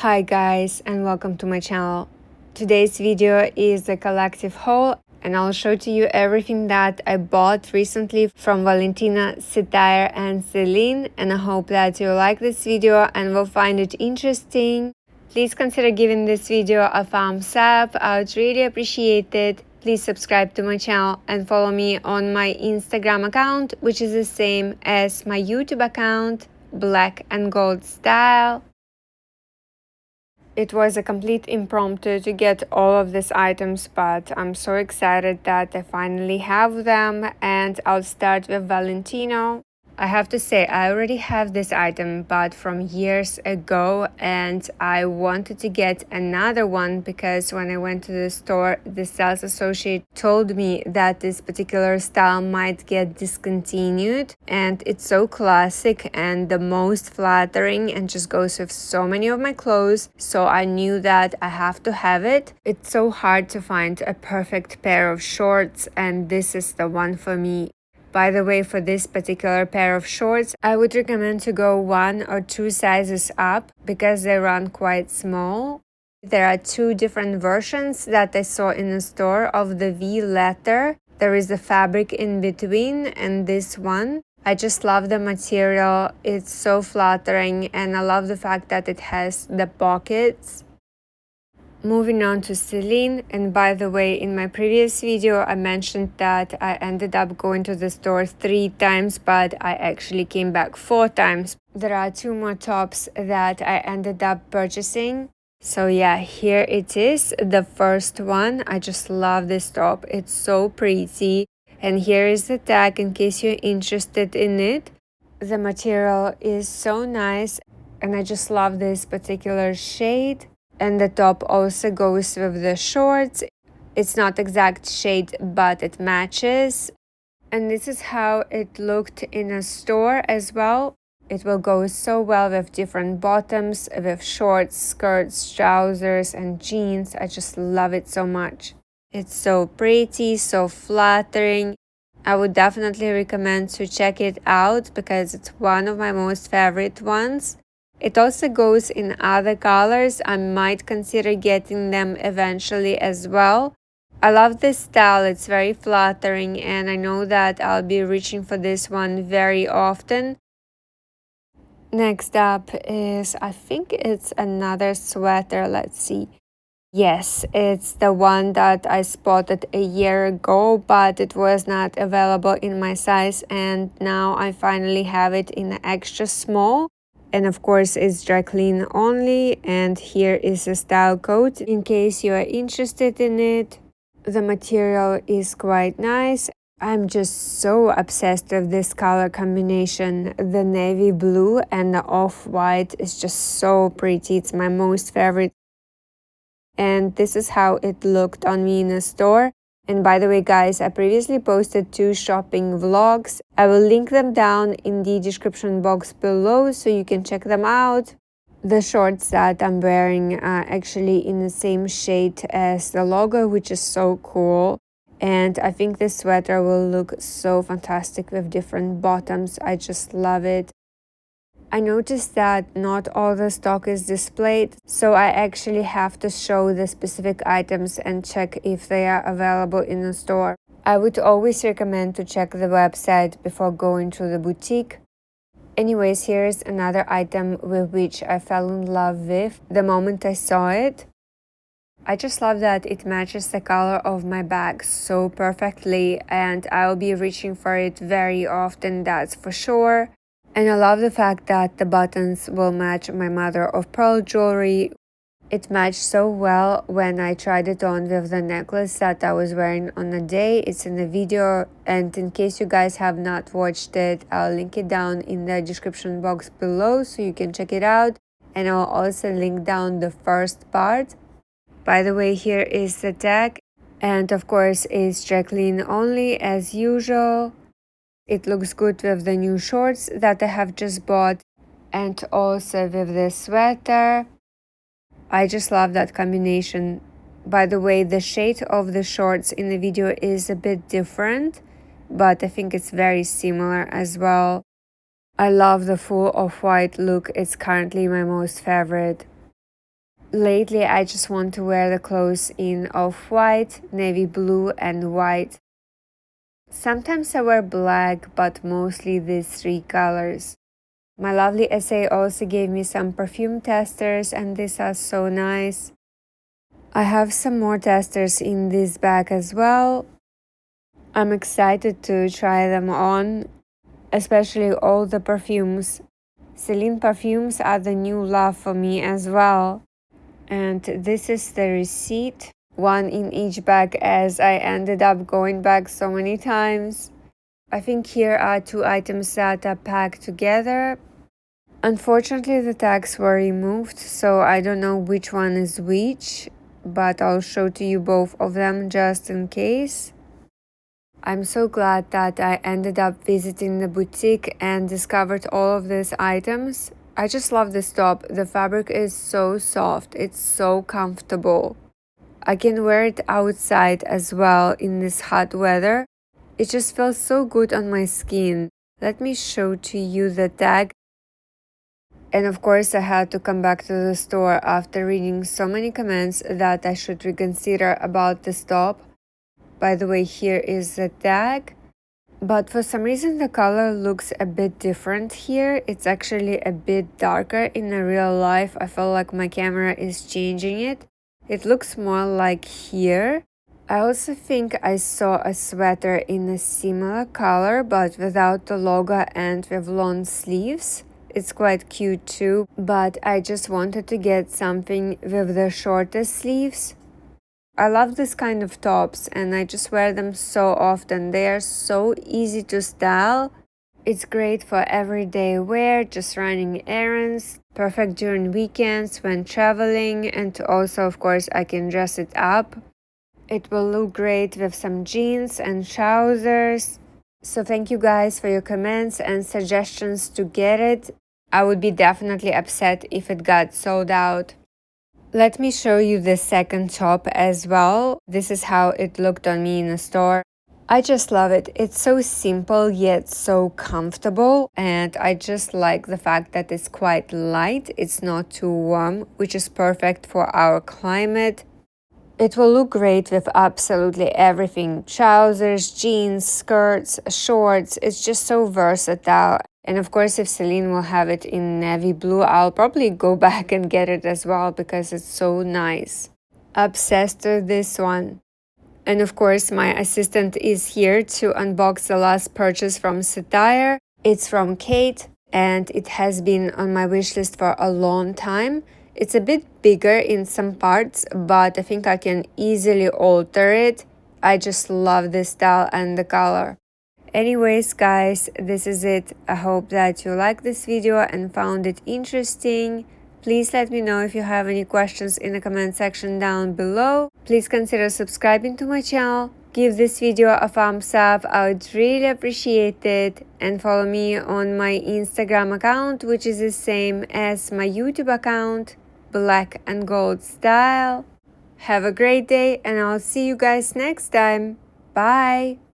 Hi guys, and welcome to my channel. Today's video is a collective haul and I'll show to you everything that I bought recently from Valentino, Cettire and Celine, and I hope that you like this video and will find it interesting. Please consider giving this video a thumbs up, I would really appreciate it. Please subscribe to my channel and follow me on my Instagram account, which is the same as my YouTube account, Black and Gold Style. It was a complete impromptu to get all of these items, but I'm so excited that I finally have them, and I'll start with Valentino. I have to say, I already have this item, but from years ago, and I wanted to get another one because when I went to the store, the sales associate told me that this particular style might get discontinued, and it's so classic and the most flattering and just goes with so many of my clothes, so I knew that I have to have it. It's so hard to find a perfect pair of shorts, and this is the one for me. By the way, for this particular pair of shorts, I would recommend to go 1 or 2 sizes up because they run quite small. There are 2 different versions that I saw in the store of the V letter. There is the fabric in between and this one. I just love the material. It's so flattering and I love the fact that it has the pockets. Moving on to Celine, and by the way, in my previous video I mentioned that I ended up going to the store 3 times, but I actually came back 4 times. There are 2 more tops that I ended up purchasing. So yeah, here it is, the first one. I just love this top, it's so pretty. And here is the tag in case you're interested in it. The material is so nice and I just love this particular shade. And the top also goes with the shorts. It's not exact shade, but it matches. And this is how it looked in a store as well. It will go so well with different bottoms, with shorts, skirts, trousers, and jeans. I just love it so much. It's so pretty, so flattering. I would definitely recommend to check it out because it's one of my most favorite ones. It also goes in other colors. I might consider getting them eventually as well. I love this style, it's very flattering and I know that I'll be reaching for this one very often. Next up is, I think it's another sweater, let's see. Yes, it's the one that I spotted a year ago, but it was not available in my size and now I finally have it in an extra small. And of course it's dry clean only, and here is a style code in case you are interested in it. The material is quite nice. I'm just so obsessed with this color combination. The navy blue and the off-white is just so pretty. It's my most favorite. And this is how it looked on me in a store. And by the way guys, I previously posted 2 shopping vlogs. I will link them down in the description box below so you can check them out. The shorts that I'm wearing are actually in the same shade as the logo, which is so cool. And I think this sweater will look so fantastic with different bottoms. I just love it. I noticed that not all the stock is displayed, so I actually have to show the specific items and check if they are available in the store. I would always recommend to check the website before going to the boutique. Anyways, here's another item with which I fell in love with the moment I saw it. I just love that it matches the color of my bag so perfectly and I'll be reaching for it very often, that's for sure. And I love the fact that the buttons will match my mother of pearl jewelry. It matched so well when I tried it on with the necklace that I was wearing on the day. It's in the video, and in case you guys have not watched it, I'll link it down in the description box below so you can check it out. And I'll also link down the first part. By the way, here is the tag. And of course, it's dry clean only as usual. It looks good with the new shorts that I have just bought and also with the sweater. I just love that combination. By the way, the shade of the shorts in the video is a bit different, but I think it's very similar as well. I love the full off-white look, it's currently my most favorite. Lately, I just want to wear the clothes in off-white, navy blue, and white. Sometimes I wear black, but mostly these three colors. My lovely SA also gave me some perfume testers, and these are so nice. I have some more testers in this bag as well. I'm excited to try them on, especially all the perfumes. Celine perfumes are the new love for me as well. And this is the receipt, one in each bag, as I ended up going back so many times. I think here are two items that are packed together. Unfortunately, the tags were removed, so I don't know which one is which, but I'll show to you both of them just in case. I'm so glad that I ended up visiting the boutique and discovered all of these items. I just love this top. The fabric is so soft, it's so comfortable. I can wear it outside as well in this hot weather. It just feels so good on my skin. Let me show to you the tag. And of course, I had to come back to the store after reading so many comments that I should reconsider about this top. By the way, here is the tag. But for some reason the color looks a bit different here. It's actually a bit darker in the real life. I feel like my camera is changing it. It looks more like here. I also think I saw a sweater in a similar color but without the logo and with long sleeves. It's quite cute too, but I just wanted to get something with the shorter sleeves. I love this kind of tops and I just wear them so often. They are so easy to style. It's great for everyday wear, just running errands, perfect during weekends when traveling, and also of course I can dress it up. It will look great with some jeans and trousers. So thank you guys for your comments and suggestions to get it. I would be definitely upset if it got sold out. Let me show you the second top as well. This is how it looked on me in the store. I just love it. It's so simple yet so comfortable, and I just like the fact that it's quite light. It's not too warm, which is perfect for our climate. It will look great with absolutely everything. Trousers, jeans, skirts, shorts. It's just so versatile. And of course, if Celine will have it in navy blue, I'll probably go back and get it as well because it's so nice. Obsessed with this one. And of course, my assistant is here to unbox the last purchase from Cettire. It's from Khaite and it has been on my wish list for a long time. It's a bit bigger in some parts, but I think I can easily alter it. I just love this style and the color. Anyways guys, this is it. I hope that you liked this video and found it interesting. Please let me know if you have any questions in the comment section down below. Please consider subscribing to my channel. Give this video a thumbs up, I would really appreciate it. And follow me on my Instagram account, which is the same as my YouTube account, Black and Gold Style. Have a great day and I'll see you guys next time. Bye!